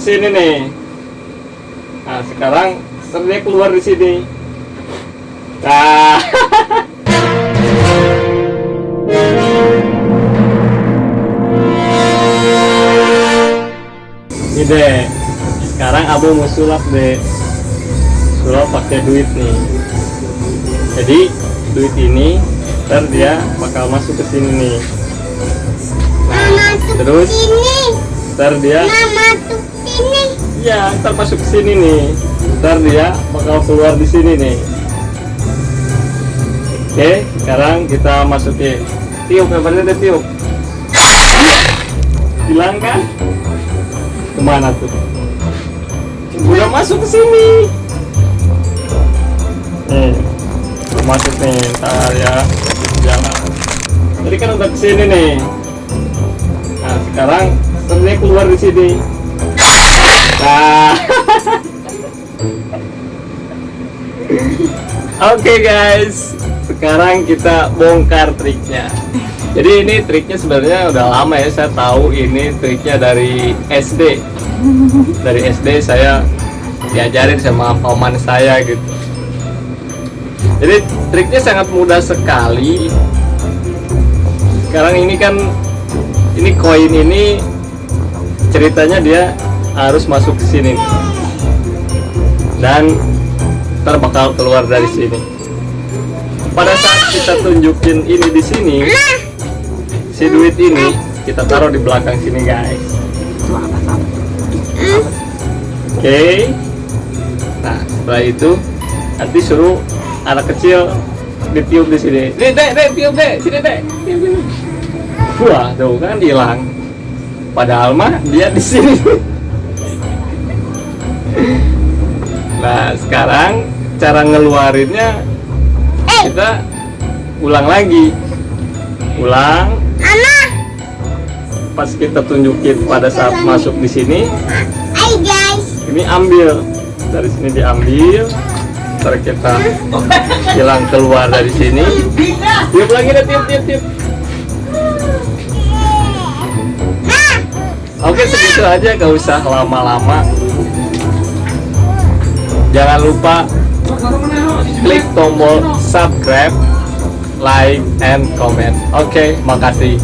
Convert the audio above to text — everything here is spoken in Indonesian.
sini nih. Nah, sekarang dia keluar di sini. Nah. Ini deh. Sekarang Abu mau sulap deh. Sulap pakai duit nih. Jadi duit ini ntar dia bakal masuk ke sini nih. Nah, terus ntar dia masuk sini. ya ntar masuk ke sini nih. Ntar dia bakal keluar di sini nih. Oke, sekarang kita masukin. Tiup, lebarnya deh tiup. Hilang kan? Kemana tuh? Udah masuk ke sini. Nih, masuk nih, ntar ya. Jangan. Tadi kan udah ke sini nih. Nah, sekarang dia keluar di sini. Nah. Oke guys, sekarang kita bongkar triknya. Jadi ini triknya sebenarnya udah lama ya, saya tahu ini triknya dari SD. Dari SD saya diajarin sama paman saya gitu. Jadi triknya sangat mudah sekali. Sekarang ini kan, ini koin ini ceritanya dia harus masuk ke sini dan ntar bakal keluar dari sini. Pada saat kita tunjukin ini di sini, si duit ini kita taruh di belakang sini guys. Oke. Nah setelah itu nanti suruh anak kecil ditiup di sini. Dek, tiup dek, sini dek. Wah, tuh kan hilang. Padahal mah dia di sini. Nah sekarang cara ngeluarinnya kita ulang lagi. Ulang. Pas kita tunjukin pada saat masuk di sini. Hai guys. Ini ambil dari sini, diambil. Ntar kita hilang keluar dari sini. Tiup lagi deh, tiup. Oke, segitu aja, gak usah lama-lama. Jangan lupa klik tombol subscribe, like, and comment. Oke, makasih.